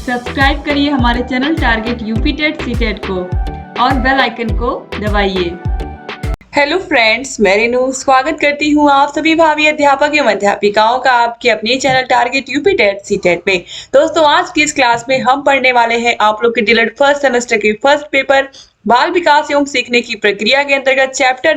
Subscribe करिए हमारे channel target UP TET CTET को और बेल आइकन को दबाइए। हेलो फ्रेंड्स, मैं रेनू स्वागत करती हूँ आप सभी भावी अध्यापक एवं अध्यापिकाओं का आपके अपने channel target UP TET CTET में। दोस्तों, आज की इस क्लास में हम पढ़ने वाले हैं आप लोग के डीएलएड फर्स्ट सेमेस्टर के फर्स्ट पेपर बाल विकास एवं सीखने की प्रक्रिया के अंतर्गत चैप्टर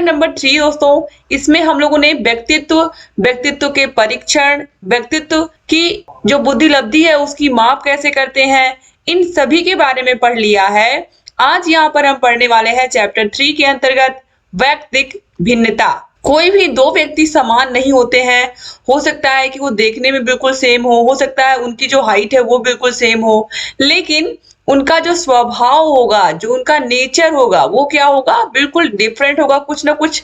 नंबर 3 दोस्तों, इसमें हम लोगों ने व्यक्तित्व के परीक्षण, व्यक्तित्व की जो बुद्धि लब्धि है उसकी माप कैसे करते हैं, इन सभी के बारे में पढ़ लिया है। आज यहाँ पर हम पढ़ने वाले हैं चैप्टर 3 के अंतर्गत व्यक्तिक भिन्नता। कोई भी दो व्यक्ति समान नहीं होते हैं। हो सकता है कि वो देखने में बिल्कुल सेम हो सकता है उनकी जो हाइट है वो बिल्कुल सेम हो, लेकिन उनका जो स्वभाव होगा, जो उनका नेचर होगा, वो क्या होगा, बिल्कुल डिफरेंट होगा। कुछ ना कुछ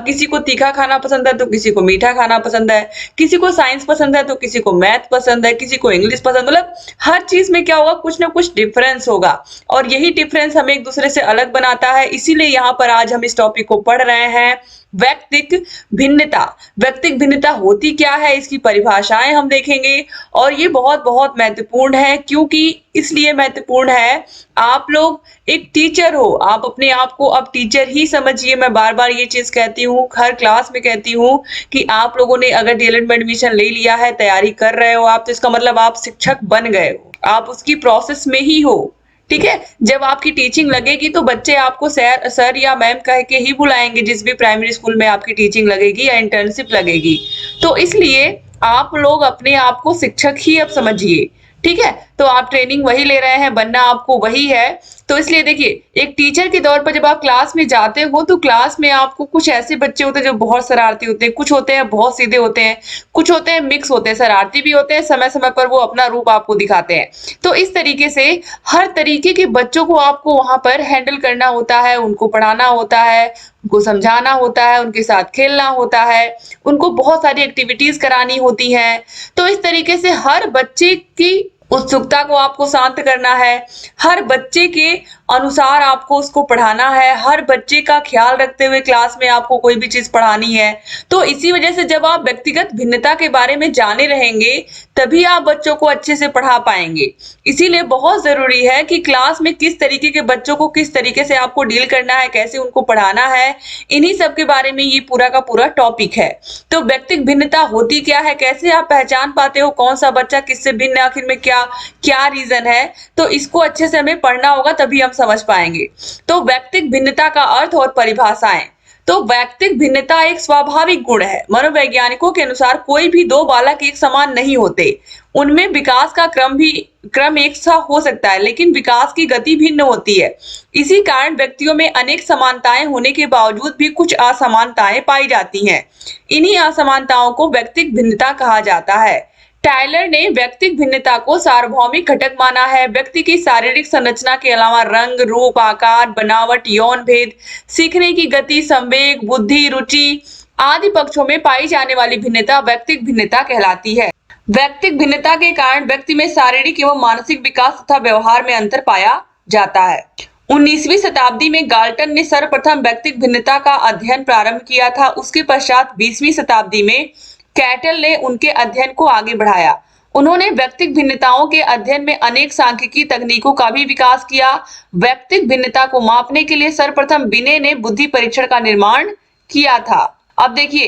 किसी को तीखा खाना पसंद है तो किसी को मीठा खाना पसंद है, किसी को साइंस पसंद है तो किसी को मैथ पसंद है, किसी को इंग्लिश पसंद, मतलब हर चीज में क्या होगा, कुछ ना कुछ डिफरेंस होगा और यही डिफरेंस हमें एक दूसरे से अलग बनाता है। इसीलिए यहाँ पर आज हम इस टॉपिक को पढ़ रहे हैं, व्यक्तिक भिन्नता। व्यक्तिक भिन्नता होती क्या है, इसकी परिभाषाएं हम देखेंगे और ये बहुत बहुत महत्वपूर्ण है। क्योंकि इसलिए महत्वपूर्ण है, आप लोग एक टीचर हो, आप अपने आप को अब टीचर ही समझिए। मैं बार बार ये चीज कहती हूँ, हर क्लास में कहती हूँ कि आप लोगों ने अगर डीएलएड में एडमिशन ले लिया है, तैयारी कर रहे हो आप, तो इसका मतलब आप शिक्षक बन गए हो, आप उसकी प्रोसेस में ही हो। ठीक है, जब आपकी टीचिंग लगेगी तो बच्चे आपको सर या मैम कह के ही बुलाएंगे, जिस भी प्राइमरी स्कूल में आपकी टीचिंग लगेगी या इंटर्नशिप लगेगी। तो इसलिए आप लोग अपने आप को शिक्षक ही अब समझिए। ठीक है, तो आप ट्रेनिंग वही ले रहे हैं, बनना आपको वही है। तो इसलिए देखिए, एक टीचर के तौर पर जब आप क्लास में जाते हो तो क्लास में आपको कुछ ऐसे बच्चे होते हैं जो बहुत शरारती होते हैं, कुछ होते हैं बहुत सीधे होते हैं, कुछ होते हैं मिक्स होते हैं, शरारती भी होते हैं, समय समय पर वो अपना रूप आपको दिखाते हैं। तो इस तरीके से हर तरीके के बच्चों को आपको वहां पर हैंडल करना होता है, उनको पढ़ाना होता है, उनको समझाना होता है, उनके साथ खेलना होता है, उनको बहुत सारी एक्टिविटीज करानी होती हैं। तो इस तरीके से हर बच्चे की उत्सुकता को आपको शांत करना है, हर बच्चे के अनुसार आपको उसको पढ़ाना है, हर बच्चे का ख्याल रखते हुए क्लास में आपको कोई भी चीज पढ़ानी है। तो इसी वजह से जब आप व्यक्तिगत भिन्नता के बारे में जाने रहेंगे तभी आप बच्चों को अच्छे से पढ़ा पाएंगे। इसीलिए बहुत जरूरी है कि क्लास में किस तरीके के बच्चों को किस तरीके से आपको डील करना है, कैसे उनको पढ़ाना है, इन्हीं सब के बारे में ये पूरा का पूरा टॉपिक है। तो व्यक्तिक भिन्नता होती क्या है, कैसे आप पहचान पाते हो कौन सा बच्चा किससे भिन्न, आखिर में क्या क्या रीजन है, तो इसको अच्छे से हमें पढ़ना होगा तभी हम समझ पाएंगे। तो व्यक्तिक भिन्नता का अर्थ और परिभाषाएं। तो व्यक्तिक भिन्नता एक स्वाभाविक गुण है। मनोवैज्ञानिकों के अनुसार कोई भी दो बालक एक समान नहीं होते, उनमें विकास का क्रम एक सा हो सकता है, लेकिन विकास की गति भिन्न होती है। इसी कारण व्यक्तियों में अनेक समानताएं होने के बावजूद भी कुछ असमानताएं पाई जाती हैं। इन्हीं असमानताओं को व्यक्तिक भिन्नता कहा जाता है। टायलर ने व्यक्तिक भिन्नता को सार्वभौमिक घटक माना है। व्यक्ति की शारीरिक संरचना के अलावा रंग, रूप, आकार, बनावट, यौन भेद, सीखने की गति, संवेग, बुद्धि, रुचि आदि पक्षों में पाई जाने वाली भिन्नता व्यक्तिक भिन्नता कहलाती है। व्यक्तिक भिन्नता के कारण व्यक्ति में शारीरिक एवं मानसिक विकास तथा व्यवहार में अंतर पाया जाता है। 19वीं शताब्दी में गाल्टन ने सर्वप्रथम व्यक्तिक भिन्नता का अध्ययन प्रारंभ किया था। उसके पश्चात 20वीं शताब्दी में कैटल ने उनके अध्ययन को आगे बढ़ाया। उन्होंने व्यक्तिक भिन्नताओं के अध्ययन में अनेक सांख्यिकी तकनीकों का भी विकास किया। व्यक्तिक भिन्नता को मापने के लिए सर्वप्रथम बिने ने बुद्धि परीक्षण का निर्माण किया था। अब देखिए,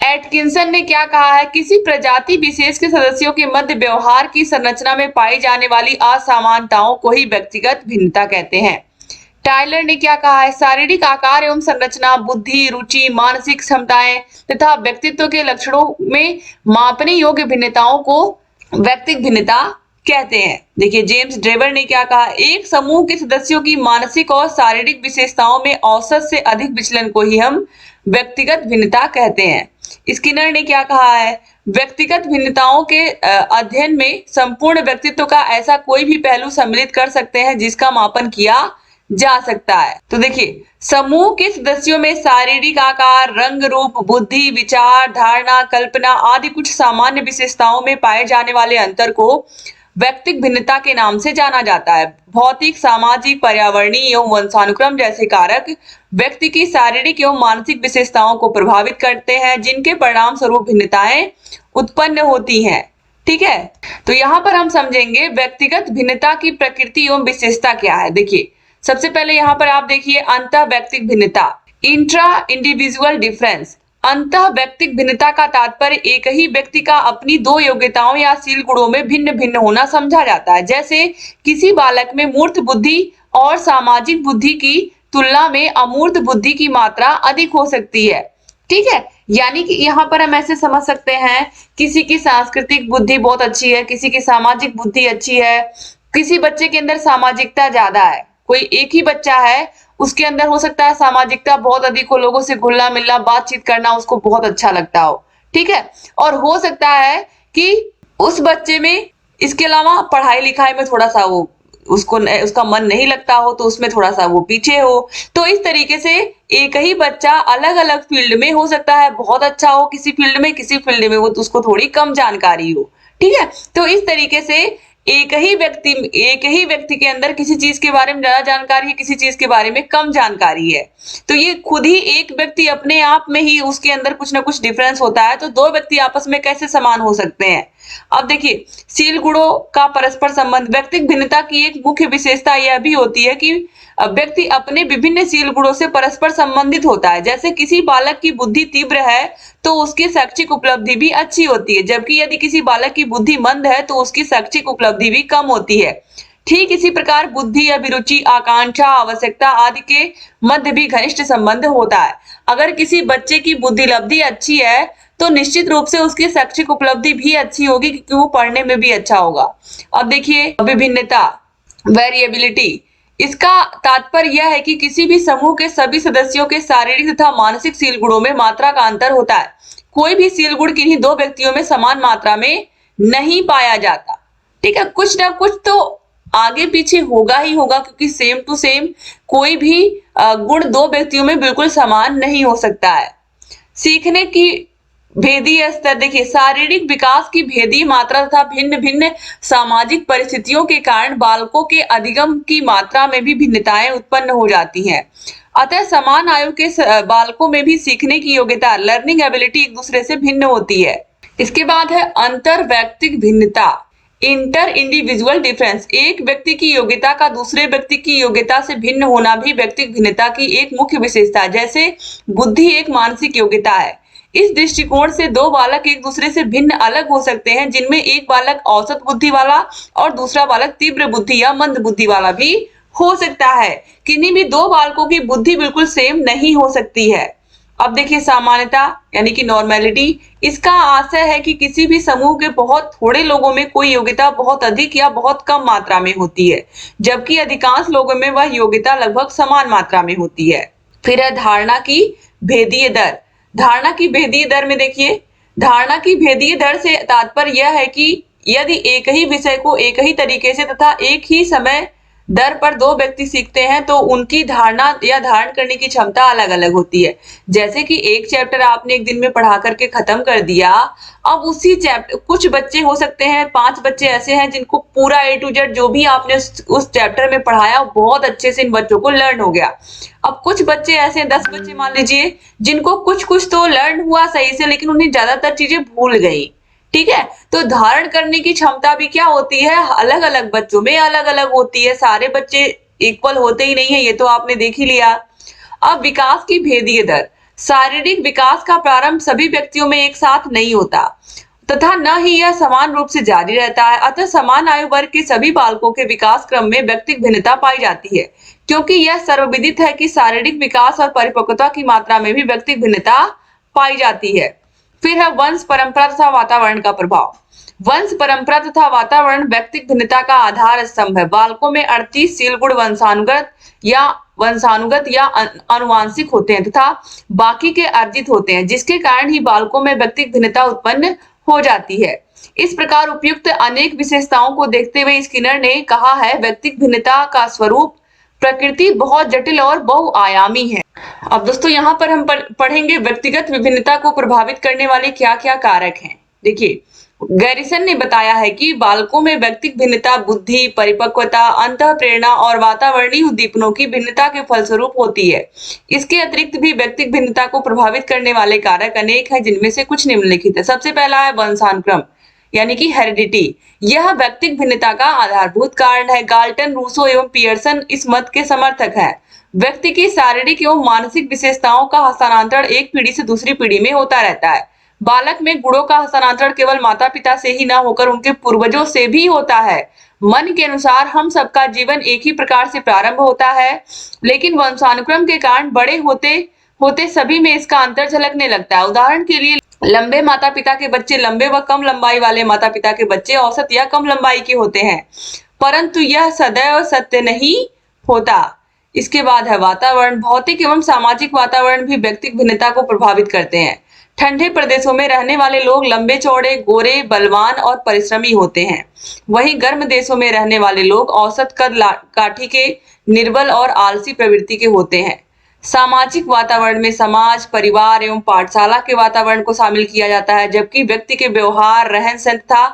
एटकिंसन ने क्या कहा है, किसी प्रजाति विशेष के सदस्यों के मध्य व्यवहार की संरचना में पाई जाने वाली असमानताओं को ही व्यक्तिगत भिन्नता कहते हैं। टायलर ने क्या कहा है, शारीरिक आकार एवं संरचना, बुद्धि, रुचि, मानसिक क्षमताएं तथा व्यक्तित्व के लक्षणों में मापने योग्य भिन्नताओं को व्यक्तिक भिन्नता कहते हैं। देखिए, जेम्स ड्रेवर ने क्या कहा, एक समूह के सदस्यों की मानसिक और शारीरिक विशेषताओं में औसत से अधिक विचलन को ही हम व्यक्तिगत भिन्नता कहते हैं। स्किनर ने क्या कहा है, व्यक्तिगत भिन्नताओं के अध्ययन में संपूर्ण व्यक्तित्व का ऐसा कोई भी पहलू सम्मिलित कर सकते हैं जिसका मापन किया जा सकता है। तो देखिए, समूह के सदस्यों में शारीरिक आकार, रंग, रूप, बुद्धि, विचार, धारणा, कल्पना आदि कुछ सामान्य विशेषताओं में पाए जाने वाले अंतर को व्यक्तिक भिन्नता के नाम से जाना जाता है। भौतिक, सामाजिक, पर्यावरणीय एवं वंशानुक्रम जैसे कारक व्यक्ति की शारीरिक एवं मानसिक विशेषताओं को प्रभावित करते हैं, जिनके परिणाम स्वरूप भिन्नताएं उत्पन्न होती हैं। ठीक है, तो यहाँ पर हम समझेंगे व्यक्तिगत भिन्नता की प्रकृति एवं विशेषता क्या है। देखिए, सबसे पहले यहाँ पर आप देखिए अंतः व्यक्तिक भिन्नता, इंट्रा इंडिविजुअल डिफरेंस। अंतः व्यक्तिक भिन्नता का तात्पर्य एक ही व्यक्ति का अपनी दो योग्यताओं या शील गुणों में भिन्न भिन्न होना समझा जाता है। जैसे किसी बालक में मूर्त बुद्धि और सामाजिक बुद्धि की तुलना में अमूर्त बुद्धि की मात्रा अधिक हो सकती है। ठीक है, यानी कि यहाँ पर हम ऐसे समझ सकते हैं, किसी की सांस्कृतिक बुद्धि बहुत अच्छी है, किसी की सामाजिक बुद्धि अच्छी है, किसी बच्चे के अंदर सामाजिकता ज्यादा है, कोई एक ही बच्चा है उसके अंदर हो सकता है सामाजिकता बहुत अधिक हो, लोगों से घुलना मिलना बातचीत करना उसको बहुत अच्छा लगता हो। ठीक है, और हो सकता है कि उस बच्चे में इसके अलावा पढ़ाई लिखाई में थोड़ा सा वो उसका मन नहीं लगता हो, तो उसमें थोड़ा सा वो पीछे हो। तो इस तरीके से एक ही बच्चा अलग अलग फील्ड में हो सकता है बहुत अच्छा हो किसी फील्ड में, किसी फील्ड में वो तो उसको थोड़ी कम जानकारी हो। ठीक है, तो इस तरीके से एक ही व्यक्ति के अंदर किसी चीज के बारे में ज्यादा जानकारी है, किसी चीज के बारे में कम जानकारी है, तो ये खुद ही एक व्यक्ति अपने आप में ही उसके अंदर कुछ ना कुछ डिफरेंस होता है। तो दो व्यक्ति आपस में कैसे समान हो सकते हैं। अब देखिए, शील गुणों का परस्पर संबंध। व्यक्तिक भिन्नता की एक मुख्य विशेषता यह भी होती है कि व्यक्ति अपने विभिन्न शील गुणों से परस्पर संबंधित होता है। जैसे किसी बालक की बुद्धि तीव्र है तो उसकी शैक्षिक उपलब्धि भी अच्छी होती है, जबकि यदि किसी बालक की बुद्धि मंद है तो उसकी शैक्षिक उपलब्धि भी कम होती है। ठीक इसी प्रकार बुद्धि, अभिरुचि, आकांक्षा, आवश्यकता आदि के मध्य भी घनिष्ठ संबंध होता है। अगर किसी बच्चे की बुद्धि लब्धि अच्छी है तो निश्चित रूप से उसकी शैक्षिक उपलब्धि भी अच्छी होगी, क्योंकि वो पढ़ने में भी अच्छा होगा। अब देखिए विभिन्नता, वेरिएबिलिटी, इसका तात्पर्य यह है कि किसी भी समूह के सभी सदस्यों के शारीरिक तथा मानसिक शील गुणों में मात्रा का अंतर होता है। कोई भी शील गुण किन्हीं दो व्यक्तियों में समान मात्रा में नहीं पाया जाता। ठीक है, कुछ ना कुछ तो आगे पीछे होगा ही होगा, क्योंकि सेम टू सेम कोई भी गुण दो व्यक्तियों में बिल्कुल समान नहीं हो सकता है। सीखने की भेदीय स्तर, देखिए शारीरिक विकास की भेदीय मात्रा तथा भिन्न भिन्न सामाजिक परिस्थितियों के कारण बालकों के अधिगम की मात्रा में भी भिन्नताएं उत्पन्न हो जाती हैं। अतः समान आयु के बालकों में भी सीखने की योग्यता, लर्निंग एबिलिटी एक दूसरे से भिन्न होती है। इसके बाद है अंतर व्यक्तिक भिन्नता, इंटर इंडिविजुअल डिफरेंस। एक व्यक्ति की योग्यता का दूसरे व्यक्ति की योग्यता से भिन्न होना भी व्यक्तिक भिन्नता की एक मुख्य विशेषता है। जैसे बुद्धि एक मानसिक योग्यता है। इस दृष्टिकोण से दो बालक एक दूसरे से भिन्न अलग हो सकते हैं, जिनमें एक बालक औसत बुद्धि वाला और दूसरा बालक तीव्र बुद्धि या मंद बुद्धि वाला भी हो सकता है। किन्हीं भी दो बालकों की बुद्धि बिल्कुल सेम नहीं हो सकती है। अब देखिए सामान्यता यानी कि नॉर्मेलिटी, इसका आशय है कि किसी भी समूह के बहुत थोड़े लोगों में कोई योग्यता बहुत अधिक या बहुत कम मात्रा में होती है, जबकि अधिकांश लोगों में वह योग्यता लगभग समान मात्रा में होती है। फिर है धारणा की भेदीय दर। धारणा की भेदीय दर में देखिए, धारणा की भेदीय दर से तात्पर्य यह है कि यदि एक ही विषय को एक ही तरीके से तथा एक ही समय दर पर दो व्यक्ति सीखते हैं तो उनकी धारणा या धारण करने की क्षमता अलग अलग होती है। जैसे कि एक चैप्टर आपने एक दिन में पढ़ा करके खत्म कर दिया, अब उसी चैप्टर कुछ बच्चे हो सकते हैं, 5 बच्चे ऐसे हैं जिनको पूरा A to Z जो भी आपने उस चैप्टर में पढ़ाया बहुत अच्छे से इन बच्चों को लर्न हो गया। अब कुछ बच्चे ऐसे हैं, 10 बच्चे मान लीजिए, जिनको कुछ कुछ तो लर्न हुआ सही से, लेकिन उन्हें ज्यादातर चीजें भूल गई। ठीक है, तो धारण करने की क्षमता भी क्या होती है, अलग अलग बच्चों में अलग अलग होती है। सारे बच्चे इक्वल होते ही नहीं है, ये तो आपने देख ही लिया। अब विकास की भेदीय दर, शारीरिक विकास का प्रारंभ सभी व्यक्तियों में एक साथ नहीं होता तथा न ही यह समान रूप से जारी रहता है। अतः समान आयु वर्ग के सभी बालकों के विकास क्रम में व्यक्तिक भिन्नता पाई जाती है, क्योंकि यह सर्वविदित है कि शारीरिक विकास और परिपक्वता की मात्रा में भी व्यक्तिक भिन्नता पाई जाती है। फिर है वंश, परंपरा तथा वातावरण का प्रभाव। वंश, परंपरा तथा वातावरण व्यक्तिक भिन्नता का आधार स्तंभ है। बालकों में 38 शील गुण वंशानुगत या आनुवांशिक होते हैं तथा बाकी के अर्जित होते हैं, जिसके कारण ही बालकों में व्यक्तिक भिन्नता उत्पन्न हो जाती है। इस प्रकार उपयुक्त अनेक विशेषताओं को देखते हुए स्किनर ने कहा है, व्यक्तिक भिन्नता का स्वरूप प्रकृति बहुत जटिल और बहुआयामी है। अब दोस्तों यहाँ पर हम पढ़ेंगे व्यक्तिगत विभिन्नता को प्रभावित करने वाले क्या क्या कारक हैं। देखिए, गैरिसन ने बताया है कि बालकों में व्यक्तिक भिन्नता बुद्धि, परिपक्वता, अंतः प्रेरणा और वातावरणीय उद्दीपनों की भिन्नता के फलस्वरूप होती है। इसके अतिरिक्त भी व्यक्तिक भिन्नता को प्रभावित करने वाले कारक अनेक हैं, जिनमें से कुछ निम्नलिखित है। सबसे पहला है वंशानुक्रम, यानी कि हेरिडिटी, यह व्यक्तिगत भिन्नता का आधारभूत कारण है। गाल्टन, रूसो एवं पियर्सन इस मत के समर्थक हैं। व्यक्ति की शारीरिक एवं मानसिक विशेषताओं का हस्तांतरण एक पीढ़ी से दूसरी पीढ़ी में होता रहता है। बालक में गुणों का हस्तांतरण केवल माता पिता से ही न होकर उनके पूर्वजों से भी होता है। मन के अनुसार हम सबका जीवन एक ही प्रकार से प्रारंभ होता है, लेकिन वंशानुक्रम के कारण बड़े होते होते सभी में इसका अंतर झलकने लगता है। उदाहरण के लिए लंबे माता पिता के बच्चे लंबे व कम लंबाई वाले माता पिता के बच्चे औसत या कम लंबाई के होते हैं, परंतु यह सदैव सत्य नहीं होता। इसके बाद है वातावरण। भौतिक एवं सामाजिक वातावरण भी व्यक्तिगत भिन्नता को प्रभावित करते हैं। ठंडे प्रदेशों में रहने वाले लोग लंबे चौड़े, गोरे, बलवान और परिश्रमी होते हैं। वहीं गर्म देशों में रहने वाले लोग औसत कद काठी के, निर्बल और आलसी प्रवृत्ति के होते हैं। सामाजिक वातावरण में समाज, परिवार एवं पाठशाला के वातावरण को शामिल किया जाता है, जबकि व्यक्ति के व्यवहार, रहन सहन तथा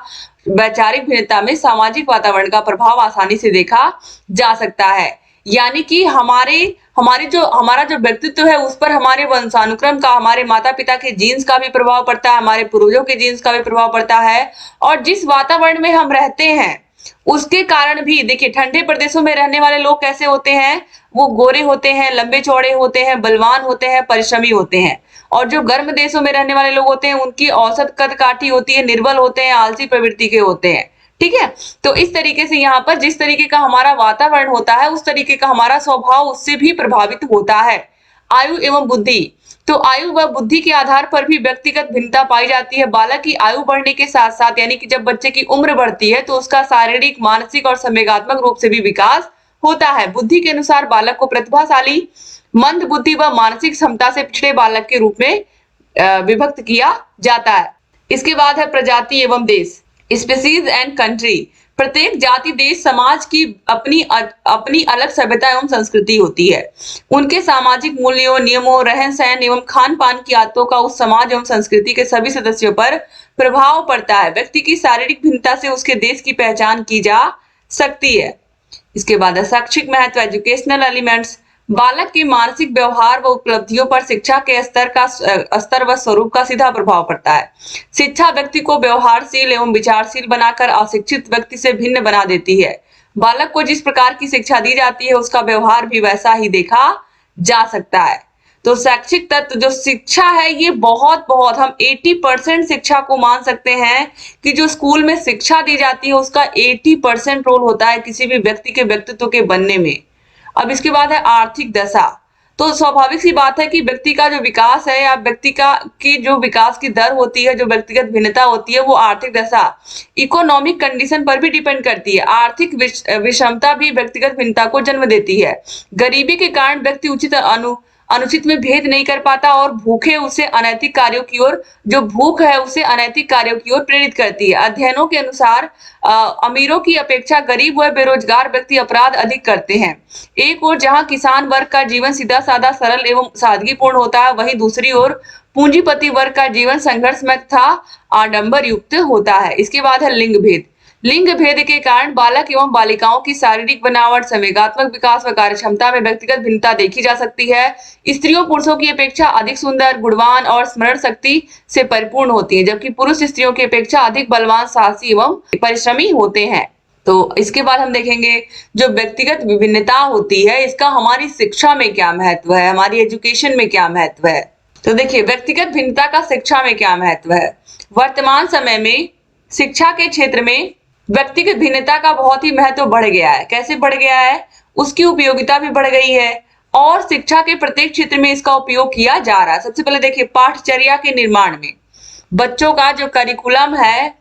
वैचारिक भिन्नता में सामाजिक वातावरण का प्रभाव आसानी से देखा जा सकता है। यानी कि हमारा जो व्यक्तित्व है उस पर हमारे वंशानुक्रम का, हमारे माता पिता के जीन्स का भी प्रभाव पड़ता है, हमारे पूर्वजों के जीन्स का भी प्रभाव पड़ता है, और जिस वातावरण में हम रहते हैं उसके कारण भी। देखिए, ठंडे प्रदेशों में रहने वाले लोग कैसे होते हैं, वो गोरे होते हैं, लंबे चौड़े होते हैं, बलवान होते हैं, परिश्रमी होते हैं। और जो गर्म देशों में रहने वाले लोग होते हैं उनकी औसत कद काठी होती है, निर्बल होते हैं, आलसी प्रवृत्ति के होते हैं। ठीक है, तो इस तरीके से यहाँ पर जिस तरीके का हमारा वातावरण होता है उस तरीके का हमारा स्वभाव उससे भी प्रभावित होता है। आयु एवं बुद्धि। तो आयु व बुद्धि के आधार पर भी व्यक्तिगत भिन्नता पाई जाती है। बालक की आयु बढ़ने के साथ साथ, यानी कि जब बच्चे की उम्र बढ़ती है तो उसका शारीरिक, मानसिक और संवेगात्मक रूप से भी विकास होता है। बुद्धि के अनुसार बालक को प्रतिभाशाली, मंद बुद्धि व मानसिक क्षमता से पिछड़े बालक के रूप में विभक्त किया जाता है। इसके बाद है प्रजाति एवं देश, स्पीसीज एंड कंट्री। प्रत्येक जाति, देश, समाज की अपनी अलग सभ्यता एवं संस्कृति होती है। उनके सामाजिक मूल्यों, नियमों, रहन सहन एवं खान पान की आदतों का उस समाज एवं संस्कृति के सभी सदस्यों पर प्रभाव पड़ता है। व्यक्ति की शारीरिक भिन्नता से उसके देश की पहचान की जा सकती है। इसके बाद है शैक्षिक महत्व, एजुकेशनल एलिमेंट्स। बालक के मानसिक व्यवहार व उपलब्धियों पर शिक्षा के स्तर व स्वरूप का सीधा प्रभाव पड़ता है। शिक्षा व्यक्ति को व्यवहारशील एवं विचारशील बनाकर अशिक्षित व्यक्ति से भिन्न बना देती है। बालक को जिस प्रकार की शिक्षा दी जाती है उसका व्यवहार भी वैसा ही देखा जा सकता है। तो शैक्षिक तत्व, जो शिक्षा है, ये बहुत हम 80% शिक्षा को मान सकते हैं कि जो स्कूल में शिक्षा दी जाती है उसका 80% रोल होता है किसी भी व्यक्ति के व्यक्तित्व के बनने में। अब इसके बाद है आर्थिक दशा। तो स्वाभाविक सी बात है कि व्यक्ति का जो विकास है या व्यक्ति की जो विकास की दर होती है, जो व्यक्तिगत भिन्नता होती है, वो आर्थिक दशा, इकोनॉमिक कंडीशन पर भी डिपेंड करती है। आर्थिक विषमता भी व्यक्तिगत भिन्नता को जन्म देती है। गरीबी के कारण व्यक्ति अनुचित में भेद नहीं कर पाता और भूख है उसे अनैतिक कार्यों की ओर प्रेरित करती है। अध्ययनों के अनुसार अमीरों की अपेक्षा गरीब व बेरोजगार व्यक्ति अपराध अधिक करते हैं। एक ओर जहां किसान वर्ग का जीवन सीधा साधा, सरल एवं सादगीपूर्ण होता है, वहीं दूसरी ओर पूंजीपति वर्ग का जीवन संघर्षमय तथा आडंबर युक्त होता है। इसके बाद है लिंग भेद। लिंग भेद के कारण बालक एवं बालिकाओं की शारीरिक बनावट, संवेगात्मक विकास व कार्यक्षमता में व्यक्तिगत भिन्नता देखी जा सकती है। स्त्रियों पुरुषों की अपेक्षा अधिक सुंदर, गुणवान और स्मरण शक्ति से परिपूर्ण होती है, जबकि पुरुष स्त्रियों की अपेक्षा अधिक बलवान, साहसी एवं परिश्रमी होते हैं। तो इसके बाद हम देखेंगे जो व्यक्तिगत विभिन्नता होती है इसका हमारी शिक्षा में क्या महत्व है, हमारी एजुकेशन में क्या महत्व है। तो देखिए, व्यक्तिगत भिन्नता का शिक्षा में क्या महत्व है। वर्तमान समय में शिक्षा के क्षेत्र में व्यक्तिगत भिन्नता का बहुत ही महत्व बढ़ गया है। कैसे बढ़ गया है, उसकी उपयोगिता भी बढ़ गई है और शिक्षा के प्रत्येक क्षेत्र में इसका उपयोग किया जा रहा है। सबसे पहले देखिए, पाठचर्या के निर्माण में, बच्चों का जो करिकुलम है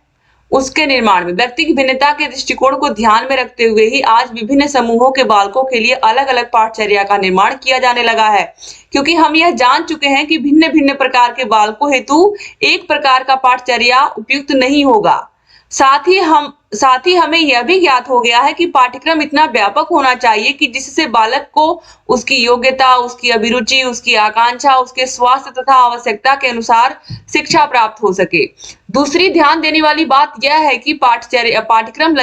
उसके निर्माण में व्यक्तिगत भिन्नता के दृष्टिकोण को ध्यान में रखते हुए ही आज विभिन्न समूहों के बालकों के लिए अलग अलग पाठचर्या का निर्माण किया जाने लगा है, क्योंकि हम यह जान चुके हैं कि भिन्न भिन्न प्रकार के बालकों हेतु एक प्रकार का पाठचर्या उपयुक्त नहीं होगा। साथ ही हमें यह भी ज्ञात हो गया है कि पाठ्यक्रम इतना व्यापक होना चाहिए कि जिससे बालक को उसकी योग्यता, उसकी अभिरुचि, उसकी आकांक्षा, उसके स्वास्थ्य तथा आवश्यकता के अनुसार शिक्षा प्राप्त हो सके। दूसरी ध्यान देने वाली बात यह है कि पाठ्यक्रम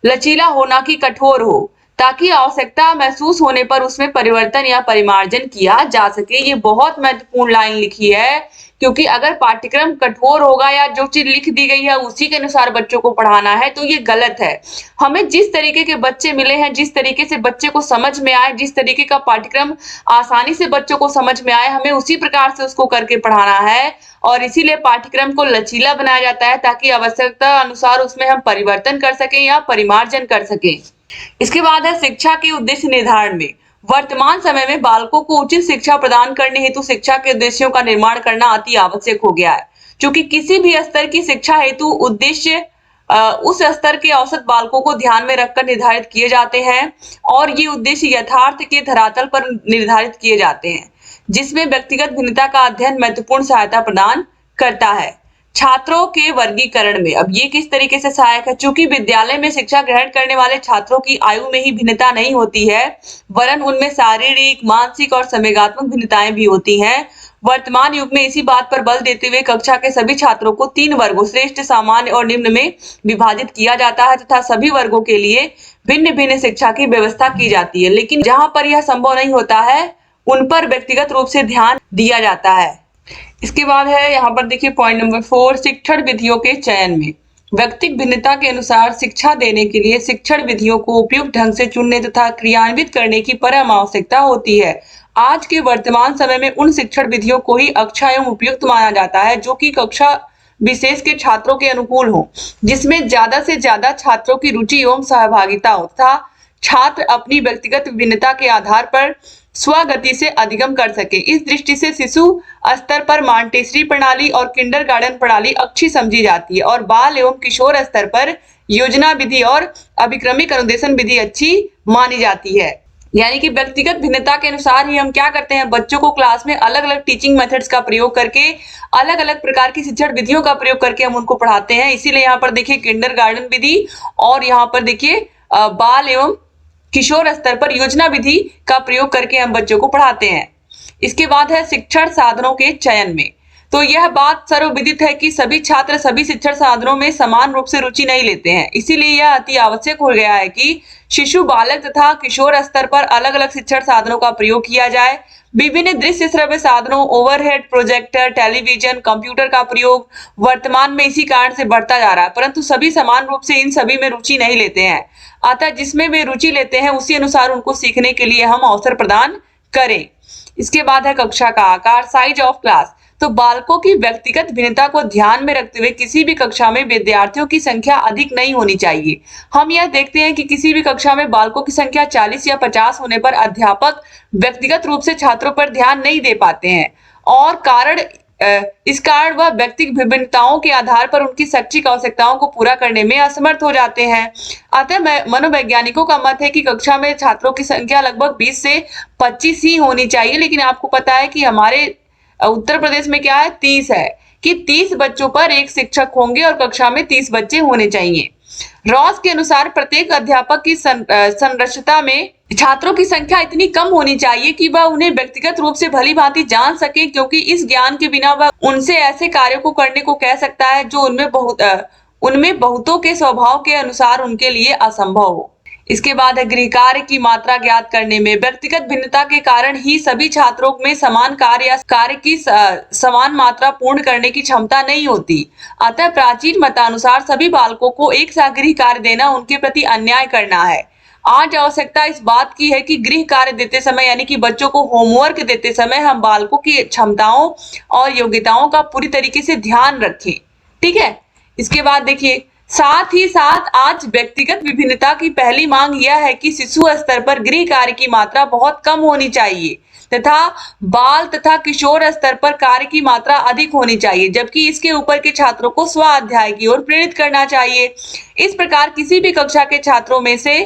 लचीला हो ना कि कठोर हो। ताकि आवश्यकता महसूस होने पर उसमें परिवर्तन या परिमार्जन किया जा सके। ये बहुत महत्वपूर्ण लाइन लिखी है, क्योंकि अगर पाठ्यक्रम कठोर होगा या जो चीज लिख दी गई है उसी के अनुसार बच्चों को पढ़ाना है तो ये गलत है। हमें जिस तरीके के बच्चे मिले हैं, जिस तरीके से बच्चे को समझ में आए, जिस तरीके का पाठ्यक्रम आसानी से बच्चों को समझ में आए, हमें उसी प्रकार से उसको करके पढ़ाना है। और इसीलिए पाठ्यक्रम को लचीला बनाया जाता है ताकि आवश्यकता अनुसार उसमें हम परिवर्तन कर सकें या परिमार्जन कर सकें। इसके बाद है शिक्षा के उद्देश्य निर्धारण में। वर्तमान समय में बालकों को उचित शिक्षा प्रदान करने हेतु शिक्षा के उद्देश्यों का निर्माण करना अति आवश्यक हो गया है। क्योंकि किसी भी स्तर की शिक्षा हेतु उद्देश्य उस स्तर के औसत बालकों को ध्यान में रखकर निर्धारित किए जाते हैं और ये उद्देश्य यथार्थ के धरातल पर निर्धारित किए जाते हैं, जिसमें व्यक्तिगत भिन्नता का अध्ययन महत्वपूर्ण सहायता प्रदान करता है। छात्रों के वर्गीकरण में अब ये किस तरीके से सहायक है? चूंकि विद्यालय में शिक्षा ग्रहण करने वाले छात्रों की आयु में ही भिन्नता नहीं होती है, वरन उनमें शारीरिक, मानसिक और संवेगात्मक भिन्नताएं भी होती हैं। वर्तमान युग में इसी बात पर बल देते हुए कक्षा के सभी छात्रों को 3 वर्गों श्रेष्ठ, सामान्य और निम्न में विभाजित किया जाता है तथा सभी वर्गों के लिए भिन्न भिन्न शिक्षा की व्यवस्था की जाती है। लेकिन जहां पर यह संभव नहीं होता है उन पर व्यक्तिगत रूप से ध्यान दिया जाता है। इसके बाद है यहाँ पर देखिए पॉइंट नंबर 4, शिक्षण विधियों के चयन में। व्यक्तिगत भिन्नता के अनुसार शिक्षा देने के लिए शिक्षण विधियों को उपयुक्त ढंग से चुनने तथा क्रियान्वित करने की परम आवश्यकता होती है। आज के वर्तमान समय में उन शिक्षण विधियों को ही अच्छा एवं उपयुक्त माना जाता है जो कि कक्षा विशेष के छात्रों के अनुकूल हो, जिसमें ज्यादा से ज्यादा छात्रों की रुचि एवं सहभागिता हो तथा छात्र अपनी व्यक्तिगत भिन्नता के आधार पर स्वगति से अधिगम कर सके। इस दृष्टि से शिशु स्तर पर मॉन्टेसरी प्रणाली और किंडरगार्टन प्रणाली अच्छी समझी जाती है और बाल एवं किशोर स्तर पर योजना विधि और अभिक्रमिक अनुदेशन विधि अच्छी मानी जाती है। यानी कि व्यक्तिगत भिन्नता के अनुसार ही हम क्या करते हैं, बच्चों को क्लास में अलग अलग टीचिंग मेथड्स का प्रयोग करके, अलग अलग प्रकार की शिक्षण विधियों का प्रयोग करके हम उनको पढ़ाते हैं। इसीलिए यहाँ पर देखिए किंडरगार्टन विधि और यहाँ पर देखिए बाल एवं किशोर स्तर पर योजना विधि का प्रयोग करके हम बच्चों को पढ़ाते हैं। इसके बाद है शिक्षण साधनों के चयन में। तो यह बात सर्वविदित है कि सभी छात्र सभी शिक्षण साधनों में समान रूप से रुचि नहीं लेते हैं। इसीलिए यह अति आवश्यक हो गया है कि शिशु, बालक तथा किशोर स्तर पर अलग अलग शिक्षण साधनों का प्रयोग किया जाए। विभिन्न दृश्य श्रव्य साधनों, ओवरहेड प्रोजेक्टर, टेलीविजन, कंप्यूटर का प्रयोग वर्तमान में इसी कारण से बढ़ता जा रहा है, परंतु सभी समान रूप से इन सभी में रुचि नहीं लेते हैं। अतः जिसमें वे रुचि लेते हैं उसी अनुसार उनको सीखने के लिए हम अवसर प्रदान करें। इसके बाद है कक्षा का आकार, साइज ऑफ क्लास। तो बालकों की व्यक्तिगत भिन्नता को ध्यान में रखते हुए किसी भी कक्षा में विद्यार्थियों की संख्या अधिक नहीं होनी चाहिए। हम यह देखते हैं कि किसी भी कक्षा में बालकों की संख्या 40 या 50 होने पर अध्यापक व्यक्तिगत रूप से छात्रों पर ध्यान नहीं दे पाते हैं और इस कारण वह व्यक्तिगत विभिन्नताओं के आधार पर उनकी शैक्षिक आवश्यकताओं को पूरा करने में असमर्थ हो जाते हैं। अतः मनोवैज्ञानिकों का मत है कि कक्षा में छात्रों की संख्या लगभग 20 से 25 ही होनी चाहिए। लेकिन आपको पता है कि हमारे उत्तर प्रदेश में क्या है, 30 है कि 30 बच्चों पर एक शिक्षक होंगे और कक्षा में 30 बच्चे होने चाहिए। रॉस के अनुसार प्रत्येक अध्यापक की संरचना में छात्रों की संख्या इतनी कम होनी चाहिए कि वह उन्हें व्यक्तिगत रूप से भली भांति जान सके, क्योंकि इस ज्ञान के बिना वह उनसे ऐसे कार्यों को करने को कह सकता है जो उनमें बहुतों के स्वभाव के अनुसार उनके लिए असंभव हो। इसके बाद है गृह कार्य की मात्रा ज्ञात करने में। व्यक्तिगत भिन्नता के कारण ही सभी छात्रों में समान कार्य या कार्य की समान मात्रा पूर्ण करने की क्षमता नहीं होती। अतः प्राचीन मतानुसार सभी बालकों को एक साथ गृह कार्य देना उनके प्रति अन्याय करना है। आज आवश्यकता इस बात की है कि गृह कार्य देते समय यानी कि बच्चों को होमवर्क देते समय हम बालकों की क्षमताओं और योग्यताओं का पूरी तरीके से ध्यान रखें। ठीक है। इसके बाद देखिए, साथ ही साथ आज व्यक्तिगत विभिन्नता की पहली मांग यह है कि शिशु स्तर पर गृह कार्य की मात्रा बहुत कम होनी चाहिए तथा बाल तथा किशोर स्तर पर कार्य की मात्रा अधिक होनी चाहिए, जबकि इसके ऊपर के छात्रों को स्वाध्याय की ओर प्रेरित करना चाहिए। इस प्रकार किसी भी कक्षा के छात्रों में से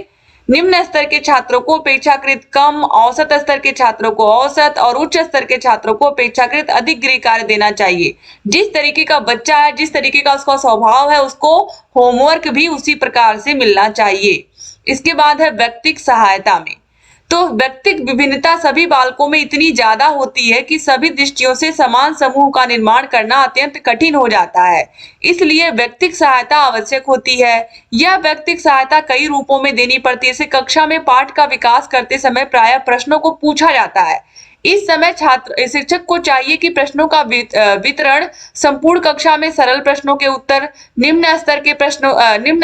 निम्न स्तर के छात्रों को अपेक्षाकृत कम, औसत स्तर के छात्रों को औसत और उच्च स्तर के छात्रों को अपेक्षाकृत अधिक गृह कार्य देना चाहिए। जिस तरीके का बच्चा है, जिस तरीके का उसका स्वभाव है, उसको होमवर्क भी उसी प्रकार से मिलना चाहिए। इसके बाद है व्यक्तिगत सहायता में। तो व्यक्तिगत विभिन्नता सभी बालकों में इतनी ज्यादा होती है कि सभी दृष्टियों से समान समूह का निर्माण करना अत्यंत कठिन हो जाता है। इसलिए व्यक्तिगत सहायता आवश्यक होती है। यह व्यक्तिगत सहायता कई रूपों में देनी पड़ती है। जैसे कक्षा में पाठ का विकास करते समय प्रायः प्रश्नों को पूछा जाता है। इस समय छात्र शिक्षक को चाहिए कि प्रश्नों का वितरण संपूर्ण कक्षा में सरल प्रश्नों के उत्तर निम्न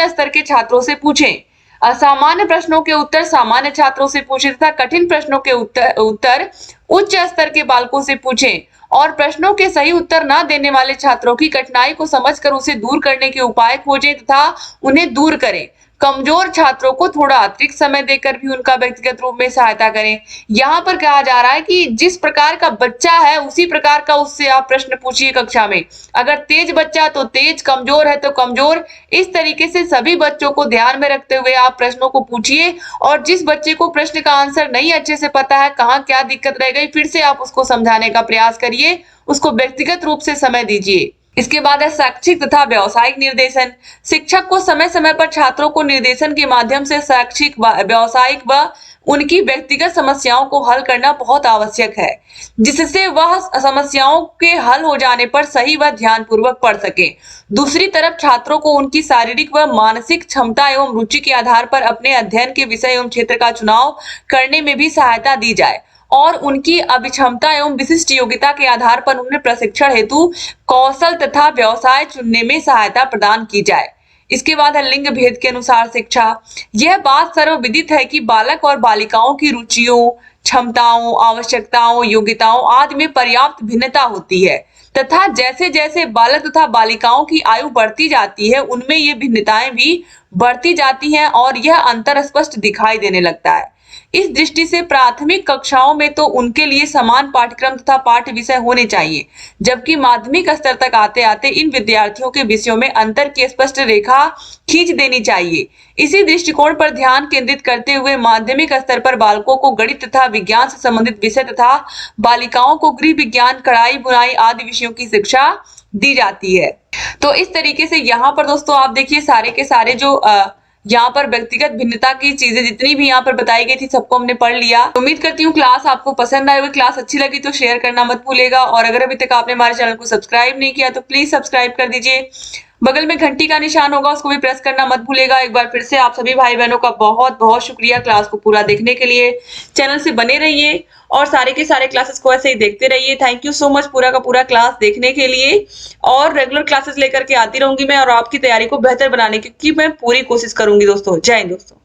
स्तर के छात्रों से पूछें। असामान्य प्रश्नों के उत्तर सामान्य छात्रों से पूछें तथा कठिन प्रश्नों के उत्तर उच्च स्तर के बालकों से पूछें और प्रश्नों के सही उत्तर न देने वाले छात्रों की कठिनाई को समझकर उसे दूर करने के उपाय खोजें तथा उन्हें दूर करें। कमजोर छात्रों को थोड़ा अतिरिक्त समय देकर भी उनका व्यक्तिगत रूप में सहायता करें। यहाँ पर कहा जा रहा है कि जिस प्रकार का बच्चा है उसी प्रकार का उससे आप प्रश्न पूछिए कक्षा में। अगर तेज बच्चा तो तेज, कमजोर है तो कमजोर। इस तरीके से सभी बच्चों को ध्यान में रखते हुए आप प्रश्नों को पूछिए और जिस बच्चे को प्रश्न का आंसर नहीं अच्छे से पता है, कहाँ क्या दिक्कत रह गई, फिर से आप उसको समझाने का प्रयास करिए, उसको व्यक्तिगत रूप से समय दीजिए। इसके बाद है शैक्षिक तथा व्यावसायिक निर्देशन। शिक्षक को समय समय पर छात्रों को निर्देशन के माध्यम से शैक्षिक, व्यावसायिक व उनकी व्यक्तिगत समस्याओं को हल करना बहुत आवश्यक है, जिससे वह समस्याओं के हल हो जाने पर सही व ध्यानपूर्वक पढ़ सके। दूसरी तरफ छात्रों को उनकी शारीरिक व मानसिक क्षमता एवं रुचि के आधार पर अपने अध्ययन के विषय एवं क्षेत्र का चुनाव करने में भी सहायता दी जाए और उनकी अभिक्षमता एवं विशिष्ट योग्यता के आधार पर उन्हें प्रशिक्षण हेतु कौशल तथा व्यवसाय चुनने में सहायता प्रदान की जाए। इसके बाद है लिंग भेद के अनुसार शिक्षा। यह बात सर्वविदित है कि बालक और बालिकाओं की रुचियों, क्षमताओं, आवश्यकताओं, योग्यताओं आदि में पर्याप्त भिन्नता होती है तथा जैसे जैसे बालक तथा बालिकाओं की आयु बढ़ती जाती है उनमें ये भिन्नताएं भी बढ़ती जाती हैं और यह अंतर स्पष्ट दिखाई देने लगता है। इस दृष्टि से प्राथमिक कक्षाओं में तो उनके लिए समान पाठ्यक्रम तथा पाठ्य विषय होने चाहिए, जबकि माध्यमिक स्तर तक आते आते इन विद्यार्थियों के विषयों में अंतर की स्पष्ट रेखा खींच देनी चाहिए। इसी दृष्टिकोण पर ध्यान केंद्रित करते हुए माध्यमिक स्तर पर बालकों को गणित तथा विज्ञान से संबंधित विषय तथा बालिकाओं को गृह विज्ञान, कढ़ाई बुनाई आदि विषयों की शिक्षा दी जाती है। तो इस तरीके से यहाँ पर दोस्तों आप देखिए सारे के सारे जो यहाँ पर व्यक्तिगत भिन्नता की चीजें जितनी भी यहाँ पर बताई गई थी सबको हमने पढ़ लिया। उम्मीद करती हूँ क्लास आपको पसंद आई होगी। क्लास अच्छी लगी तो शेयर करना मत भूलिएगा और अगर अभी तक आपने हमारे चैनल को सब्सक्राइब नहीं किया तो प्लीज सब्सक्राइब कर दीजिए। बगल में घंटी का निशान होगा उसको भी प्रेस करना मत भूलिएगा। एक बार फिर से आप सभी भाई बहनों का बहुत बहुत शुक्रिया क्लास को पूरा देखने के लिए। चैनल से बने रहिए और सारे के सारे क्लासेस को ऐसे ही देखते रहिए। थैंक यू सो मच पूरा का पूरा क्लास देखने के लिए और रेगुलर क्लासेस लेकर के आती रहूंगी मैं और आपकी तैयारी को बेहतर बनाने की मैं पूरी कोशिश करूंगी दोस्तों। जय हिंद दोस्तों।